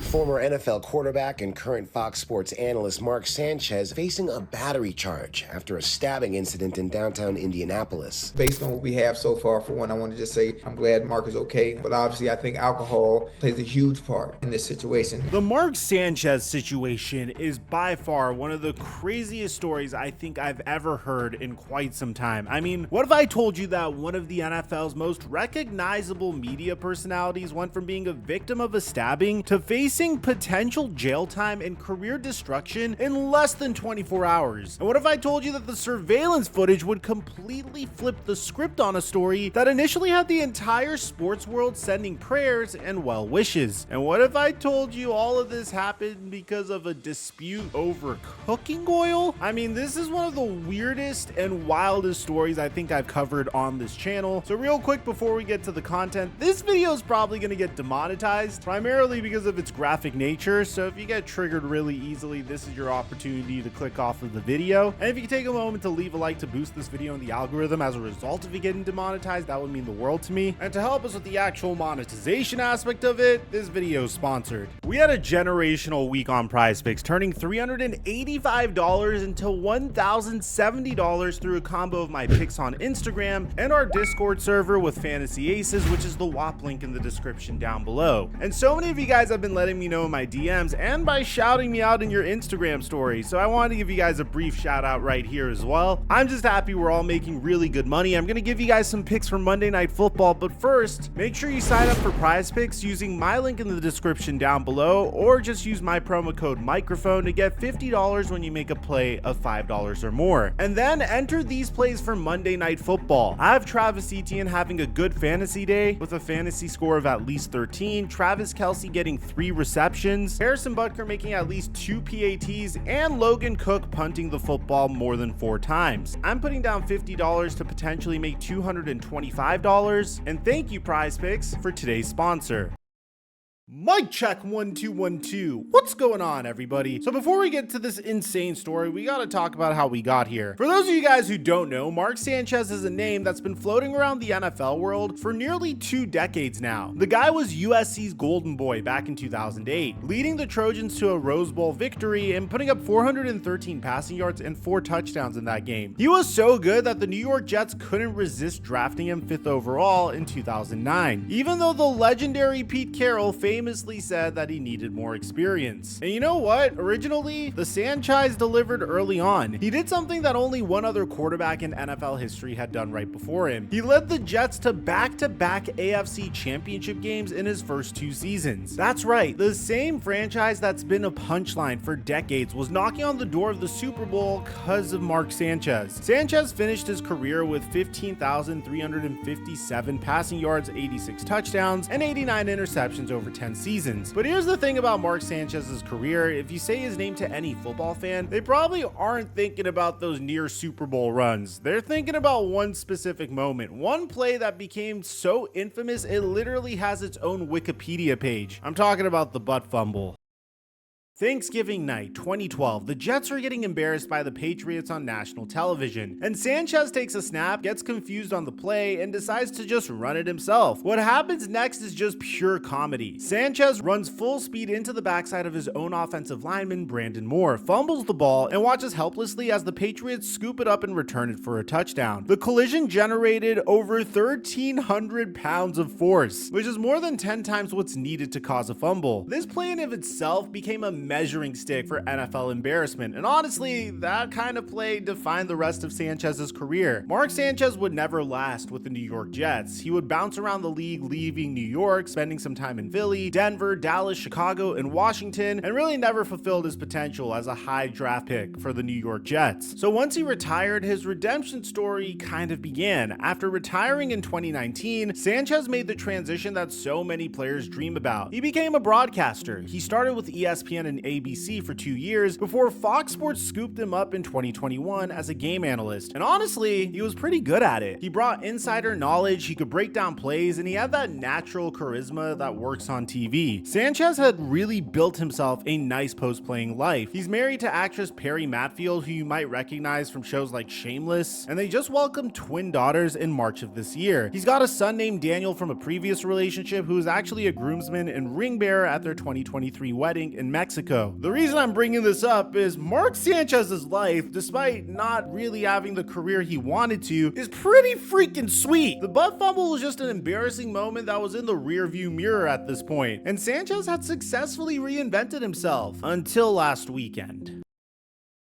Former NFL quarterback and current Fox Sports analyst Mark Sanchez facing a battery charge after a stabbing incident in downtown Indianapolis. Based on what we have so far, for one, I want to just say I'm glad Mark is okay, but obviously I think alcohol plays a huge part in this situation. The Mark Sanchez situation is by far one of the craziest stories I think I've ever heard in quite some time. I mean, what if I told you that one of the NFL's most recognizable media personalities went from being a victim of a stabbing to facing potential jail time and career destruction in less than 24 hours? And what if I told you that the surveillance footage would completely flip the script on a story that initially had the entire sports world sending prayers and well wishes? And what if I told you all of this happened because of a dispute over cooking oil? I mean, this is one of the weirdest and wildest stories I think I've covered on this channel. So real quick before we get to the content, this video is probably going to get demonetized, primarily because of its graphic nature. So if you get triggered really easily, this is your opportunity to click off of the video. And if you can take a moment to leave a like to boost this video in the algorithm as a result of it getting demonetized, that would mean the world to me. And to help us with the actual monetization aspect of it, this video is sponsored. We had a generational week on PrizePicks, turning $385 into $1,070 through a combo of my picks on Instagram and our Discord server with Fantasy Aces, which is the WAP link in the description down below. And so many of you guys have been letting me know in my DMs and by shouting me out in your Instagram story, so I wanted to give you guys a brief shout out right here as well. I'm just happy we're all making really good money. I'm gonna give you guys some picks for Monday Night Football, but first, make sure you sign up for PrizePicks using my link in the description down below, or just use my promo code Mikerophone to get $50 when you make a play of $5 or more. And then enter these plays for Monday Night Football. I have Travis Etienne having a good fantasy day with a fantasy score of at least 13, Travis Kelce getting 3 receptions, Harrison Butker making at least 2 PATs, and Logan Cook punting the football more than 4 times. I'm putting down $50 to potentially make $225, and thank you PrizePicks for today's sponsor. Mic check 1 2 1 2. What's going on, everybody? So before we get to this insane story, we got to talk about how we got here. For those of you guys who don't know, Mark Sanchez is a name that's been floating around the NFL world for nearly 2 decades now. The guy was USC's golden boy back in 2008, leading the Trojans to a Rose Bowl victory and putting up 413 passing yards and 4 touchdowns in that game. He was so good that the New York Jets couldn't resist drafting him 5th overall in 2009, even though the legendary Pete Carroll famously said that he needed more experience. And you know what? Originally, the Sanchez delivered early on. He did something that only one other quarterback in NFL history had done right before him. He led the Jets to back-to-back AFC championship games in his first 2 seasons. That's right, the same franchise that's been a punchline for decades was knocking on the door of the Super Bowl because of Mark Sanchez. Sanchez finished his career with 15,357 passing yards, 86 touchdowns, and 89 interceptions over 10 seasons. But here's the thing about Mark Sanchez's career: if you say his name to any football fan, they probably aren't thinking about those near Super Bowl runs. They're thinking about one specific moment, one play that became so infamous it literally has its own Wikipedia page. I'm talking about the butt fumble. Thanksgiving night 2012, the Jets are getting embarrassed by the Patriots on national television, and Sanchez takes a snap, gets confused on the play, and decides to just run it himself. What happens next is just pure comedy. Sanchez runs full speed into the backside of his own offensive lineman, Brandon Moore, fumbles the ball, and watches helplessly as the Patriots scoop it up and return it for a touchdown. The collision generated over 1,300 pounds of force, which is more than 10 times what's needed to cause a fumble. This play in of itself became a measuring stick for NFL embarrassment, and honestly, that kind of play defined the rest of Sanchez's career. Mark Sanchez would never last with the New York Jets. He would bounce around the league, leaving New York, spending some time in Philly, Denver, Dallas, Chicago, and Washington, and really never fulfilled his potential as a high draft pick for the New York Jets. So once he retired, his redemption story kind of began. After retiring in 2019, Sanchez made the transition that so many players dream about. He became a broadcaster. He started with ESPN in on ABC for 2 years before Fox Sports scooped him up in 2021 as a game analyst. And honestly, he was pretty good at it. He brought insider knowledge, he could break down plays, and he had that natural charisma that works on TV. Sanchez had really built himself a nice post-playing life. He's married to actress Perry Matfield, who you might recognize from shows like Shameless, and they just welcomed twin daughters in March of this year. He's got a son named Daniel from a previous relationship who is actually a groomsman and ring bearer at their 2023 wedding in Mexico. The reason I'm bringing this up is Mark Sanchez's life, despite not really having the career he wanted to, is pretty freaking sweet. The butt fumble was just an embarrassing moment that was in the rearview mirror at this point, and Sanchez had successfully reinvented himself until last weekend.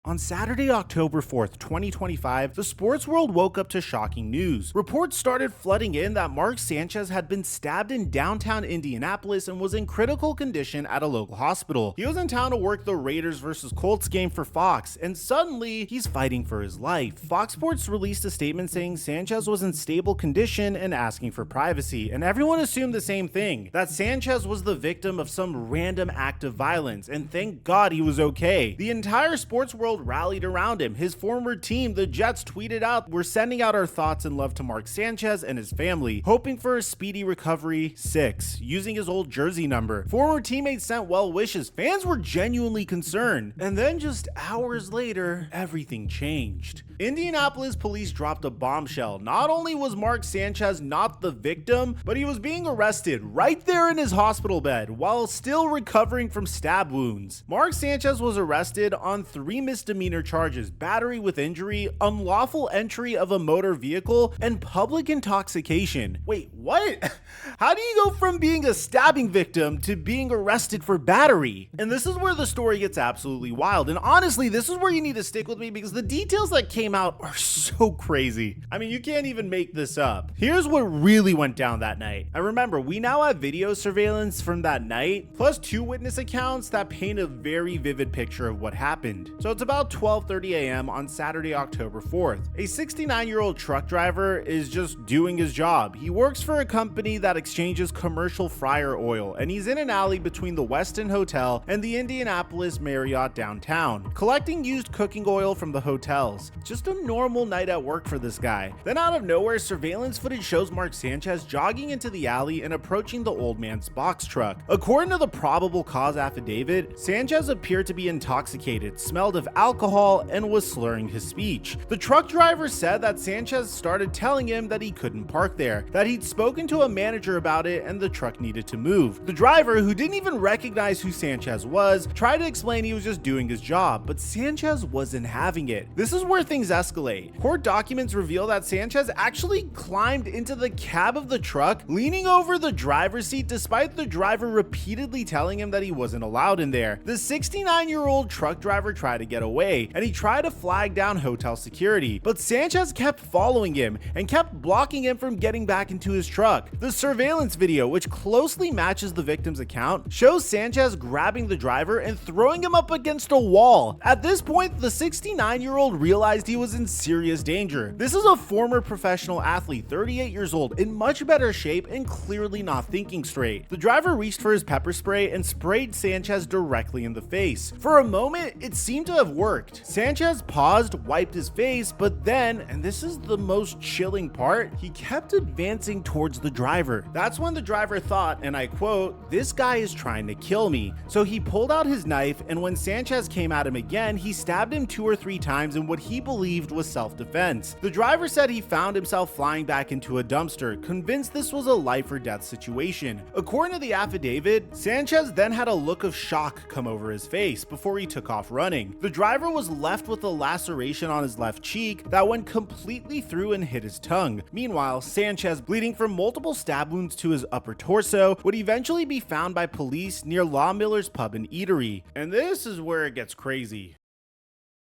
On Saturday, October 4th, 2025, the sports world woke up to shocking news. Reports started flooding in that Mark Sanchez had been stabbed in downtown Indianapolis and was in critical condition at a local hospital. He was in town to work the Raiders versus Colts game for Fox, and suddenly, he's fighting for his life. Fox Sports released a statement saying Sanchez was in stable condition and asking for privacy, and everyone assumed the same thing, that Sanchez was the victim of some random act of violence, and thank God he was okay. The entire sports world rallied around him. His former team, the Jets, tweeted out, "We're sending out our thoughts and love to Mark Sanchez and his family, hoping for a speedy recovery, 6, using his old jersey number." Former teammates sent well wishes. Fans were genuinely concerned. And then just hours later, everything changed. Indianapolis police dropped a bombshell. Not only was Mark Sanchez not the victim, but he was being arrested right there in his hospital bed while still recovering from stab wounds. Mark Sanchez was arrested on 3 misdemeanor charges: battery with injury, unlawful entry of a motor vehicle, and public intoxication. Wait, what? How do you go from being a stabbing victim to being arrested for battery? And this is where the story gets absolutely wild. And honestly, this is where you need to stick with me because the details that came out are so crazy. I mean, you can't even make this up. Here's what really went down that night. And remember, we now have video surveillance from that night, plus 2 witness accounts that paint a very vivid picture of what happened. So it's about 12:30 a.m. on Saturday, October 4th. A 69-year-old truck driver is just doing his job. He works for a company that exchanges commercial fryer oil, and he's in an alley between the Westin Hotel and the Indianapolis Marriott downtown, collecting used cooking oil from the hotels. Just a normal night at work for this guy. Then out of nowhere, surveillance footage shows Mark Sanchez jogging into the alley and approaching the old man's box truck. According to the probable cause affidavit, Sanchez appeared to be intoxicated, smelled of alcohol, and was slurring his speech. The truck driver said that Sanchez started telling him that he couldn't park there, that he'd spoken to a manager about it and the truck needed to move. The driver, who didn't even recognize who Sanchez was, tried to explain he was just doing his job, but Sanchez wasn't having it. This is where things escalate. Court documents reveal that Sanchez actually climbed into the cab of the truck, leaning over the driver's seat despite the driver repeatedly telling him that he wasn't allowed in there. The 69-year-old truck driver tried to get away, and he tried to flag down hotel security, but Sanchez kept following him and kept blocking him from getting back into his truck. The surveillance video, which closely matches the victim's account, shows Sanchez grabbing the driver and throwing him up against a wall. At this point, the 69-year-old realized he was in serious danger. This is a former professional athlete, 38 years old, in much better shape and clearly not thinking straight. The driver reached for his pepper spray and sprayed Sanchez directly in the face. For a moment, it seemed to have worked. Sanchez paused, wiped his face, but then, and this is the most chilling part, he kept advancing towards the driver. That's when the driver thought, and I quote, "This guy is trying to kill me." So he pulled out his knife, and when Sanchez came at him again, he stabbed him 2 or 3 times in what he believed was self-defense. The driver said he found himself flying back into a dumpster, convinced this was a life or death situation. According to the affidavit, Sanchez then had a look of shock come over his face before he took off running. The driver was left with a laceration on his left cheek that went completely through and hit his tongue. Meanwhile, Sanchez, bleeding from multiple stab wounds to his upper torso, would eventually be found by police near Law Miller's Pub and Eatery. And this is where it gets crazy.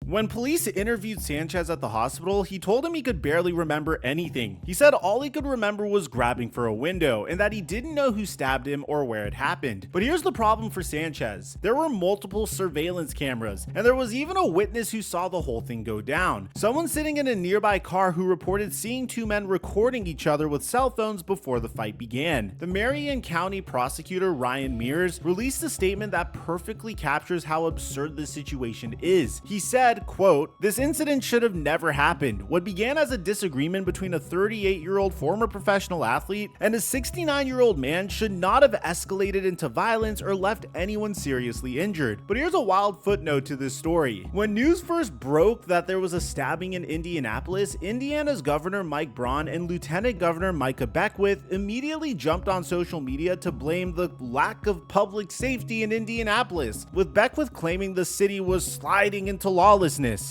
When police interviewed Sanchez at the hospital, he told him he could barely remember anything. He said all he could remember was grabbing for a window and that he didn't know who stabbed him or where it happened. But here's the problem for Sanchez. There were multiple surveillance cameras, and there was even a witness who saw the whole thing go down. Someone sitting in a nearby car who reported seeing two men recording each other with cell phones before the fight began. The Marion County prosecutor Ryan Mears released a statement that perfectly captures how absurd this situation is. He said, quote, "This incident should have never happened. What began as a disagreement between a 38-year-old former professional athlete and a 69-year-old man should not have escalated into violence or left anyone seriously injured." But here's a wild footnote to this story. When news first broke that there was a stabbing in Indianapolis, Indiana's Governor Mike Braun and Lieutenant Governor Micah Beckwith immediately jumped on social media to blame the lack of public safety in Indianapolis, with Beckwith claiming the city was sliding into lawlessness.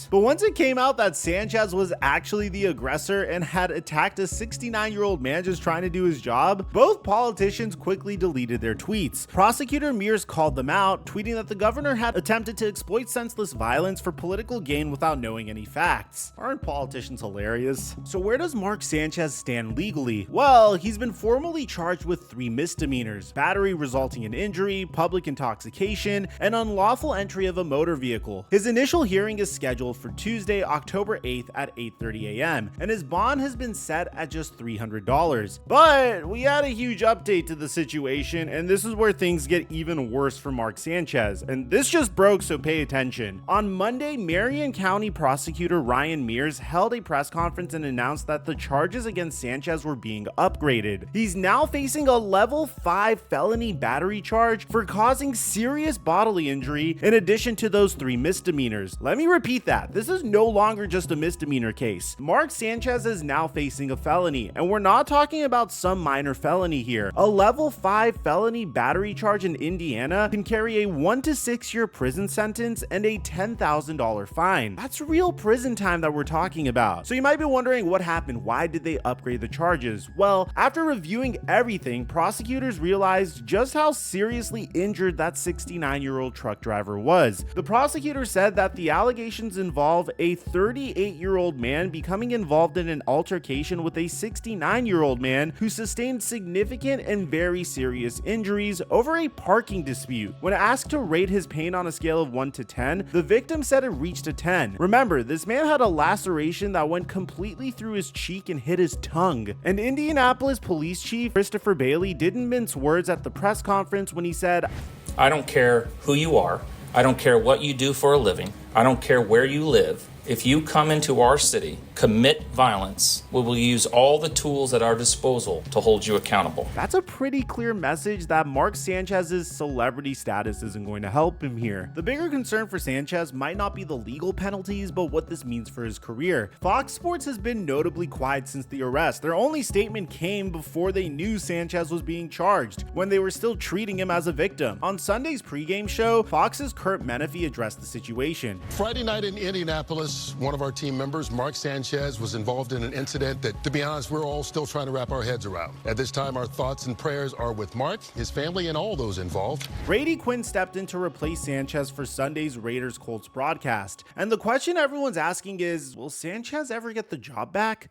But once it came out that Sanchez was actually the aggressor and had attacked a 69-year-old man just trying to do his job, both politicians quickly deleted their tweets. Prosecutor Mears called them out, tweeting that the governor had attempted to exploit senseless violence for political gain without knowing any facts. Aren't politicians hilarious? So where does Mark Sanchez stand legally? Well, he's been formally charged with 3 misdemeanors: battery resulting in injury, public intoxication, and unlawful entry of a motor vehicle. His initial hearing is scheduled for Tuesday, October 8th at 8:30 a.m. and his bond has been set at just $300. But we had a huge update to the situation, and this is where things get even worse for Mark Sanchez. And this just broke, so pay attention. On Monday, Marion County prosecutor Ryan Mears held a press conference and announced that the charges against Sanchez were being upgraded. He's now facing a level 5 felony battery charge for causing serious bodily injury in addition to those 3 misdemeanors. Let me repeat that. This is no longer just a misdemeanor case. Mark Sanchez is now facing a felony, and we're not talking about some minor felony here. A level 5 felony battery charge in Indiana can carry a 1 to 6 year prison sentence and a $10,000 fine. That's real prison time that we're talking about. So you might be wondering what happened. Why did they upgrade the charges? Well, after reviewing everything, prosecutors realized just how seriously injured that 69-year-old truck driver was. The prosecutor said that the allegations involve a 38-year-old man becoming involved in an altercation with a 69-year-old man who sustained significant and very serious injuries over a parking dispute. When asked to rate his pain on a scale of 1 to 10, the victim said it reached a 10. Remember, this man had a laceration that went completely through his cheek and hit his tongue. And Indianapolis Police Chief Christopher Bailey didn't mince words at the press conference when he said, "I don't care who you are. I don't care what you do for a living. I don't care where you live. If you come into our city, commit violence, we will use all the tools at our disposal to hold you accountable." That's a pretty clear message that Mark Sanchez's celebrity status isn't going to help him here. The bigger concern for Sanchez might not be the legal penalties, but what this means for his career. Fox Sports has been notably quiet since the arrest. Their only statement came before they knew Sanchez was being charged, when they were still treating him as a victim. On Sunday's pregame show, Fox's Kurt Menefee addressed the situation. Friday night in Indianapolis, one of our team members, Mark Sanchez, was involved in an incident that, to be honest, we're all still trying to wrap our heads around. At this time, our thoughts and prayers are with Mark, his family, and all those involved. Brady Quinn stepped in to replace Sanchez for Sunday's Raiders-Colts broadcast. And the question everyone's asking is, will Sanchez ever get the job back?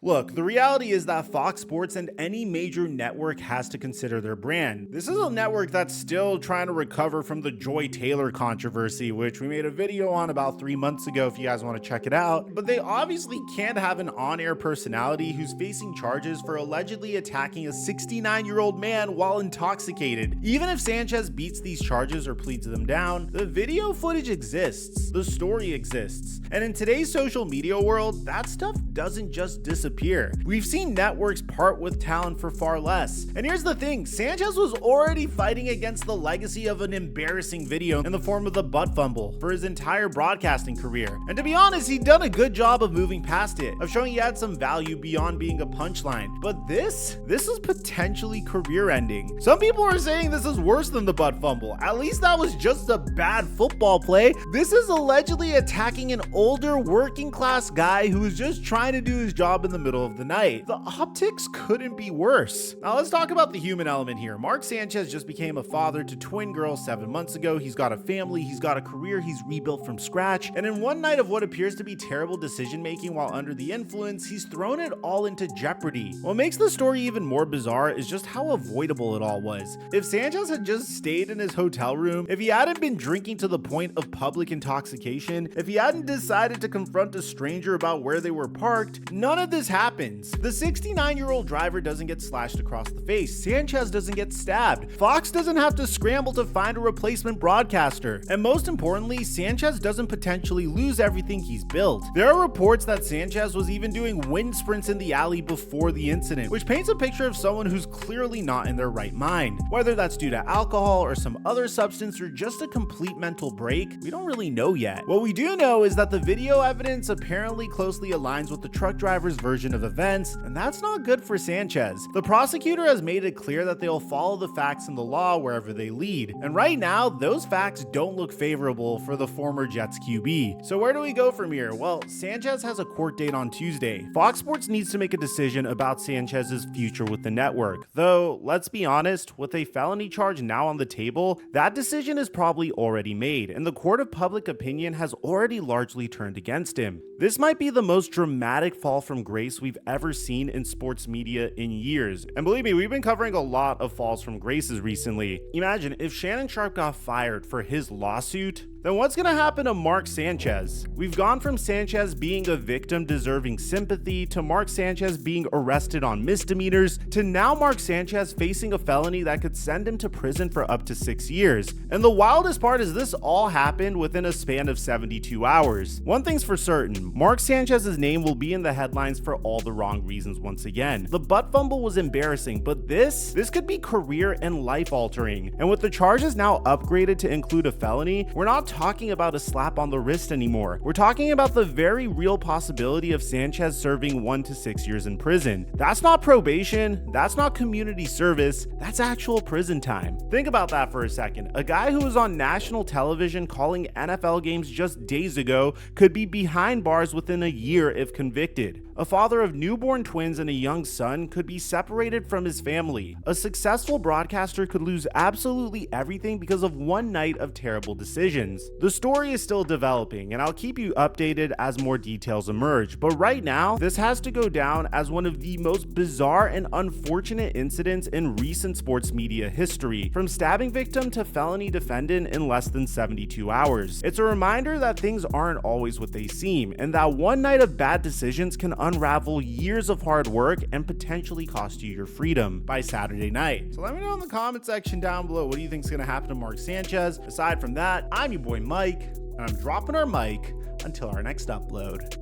Look, the reality is that Fox Sports and any major network has to consider their brand. This is a network that's still trying to recover from the Joy Taylor controversy, which we made a video on about 3 months ago if you guys want to check it out. But they obviously can't have an on-air personality who's facing charges for allegedly attacking a 69-year-old man while intoxicated. Even if Sanchez beats these charges or pleads them down, the video footage exists, the story exists. And in today's social media world, that stuff doesn't just disappear. We've seen networks part with talent for far less. And here's the thing, Sanchez was already fighting against the legacy of an embarrassing video in the form of the butt fumble for his entire broadcasting career. And to be honest, he'd done a good job of moving past it, of showing he had some value beyond being a punchline. But this is potentially career ending. Some people are saying this is worse than the butt fumble. At least that was just a bad football play. This is allegedly attacking an older working class guy who was just trying to do his job in the middle of the night. The optics couldn't be worse. Now let's talk about the human element here. Mark Sanchez just became a father to twin girls 7 months ago. He's got a family, he's got a career, he's rebuilt from scratch, and in one night of what appears to be terrible decision making while under the influence, he's thrown it all into jeopardy. What makes the story even more bizarre is just how avoidable it all was. If Sanchez had just stayed in his hotel room, if he hadn't been drinking to the point of public intoxication, if he hadn't decided to confront a stranger about where they were parked, none of this happens. The 69-year-old driver doesn't get slashed across the face. Sanchez doesn't get stabbed. Fox doesn't have to scramble to find a replacement broadcaster. And most importantly, Sanchez doesn't potentially lose everything he's built. There are reports that Sanchez was even doing wind sprints in the alley before the incident, which paints a picture of someone who's clearly not in their right mind. Whether that's due to alcohol or some other substance or just a complete mental break, we don't really know yet. What we do know is that the video evidence apparently closely aligns with the truck driver's version of events, and that's not good for Sanchez. The prosecutor has made it clear that they'll follow the facts and the law wherever they lead, and right now, those facts don't look favorable for the former Jets QB. So where do we go from here? Well, Sanchez has a court date on Tuesday. Fox Sports needs to make a decision about Sanchez's future with the network. Though, let's be honest, with a felony charge now on the table, that decision is probably already made, and the court of public opinion has already largely turned against him. This might be the most dramatic fall from grace we've ever seen in sports media in years. And believe me, we've been covering a lot of falls from graces recently. Imagine if Shannon Sharpe got fired for his lawsuit, then what's going to happen to Mark Sanchez? We've gone from Sanchez being a victim deserving sympathy to Mark Sanchez being arrested on misdemeanors to now Mark Sanchez facing a felony that could send him to prison for up to 6 years. And the wildest part is this all happened within a span of 72 hours. One thing's for certain, Mark Sanchez's name will be in the headlines for all the wrong reasons once again. The butt fumble was embarrassing, but this could be career and life altering. And with the charges now upgraded to include a felony, we're not talking about a slap on the wrist anymore. We're talking about the very real possibility of Sanchez serving 1 to 6 years in prison. That's not probation, that's not community service, that's actual prison time. Think about that for a second. A guy who was on national television calling NFL games just days ago could be behind bars within a year if convicted. A father of newborn twins and a young son could be separated from his family. A successful broadcaster could lose absolutely everything because of one night of terrible decisions. The story is still developing, and I'll keep you updated as more details emerge, but right now, this has to go down as one of the most bizarre and unfortunate incidents in recent sports media history, from stabbing victim to felony defendant in less than 72 hours. It's a reminder that things aren't always what they seem, and that one night of bad decisions can unravel years of hard work and potentially cost you your freedom by Saturday night. So let me know in the comment section down below, what do you think is going to happen to Mark Sanchez? Aside from that, I'm your boy Mike, and I'm dropping our mic until our next upload.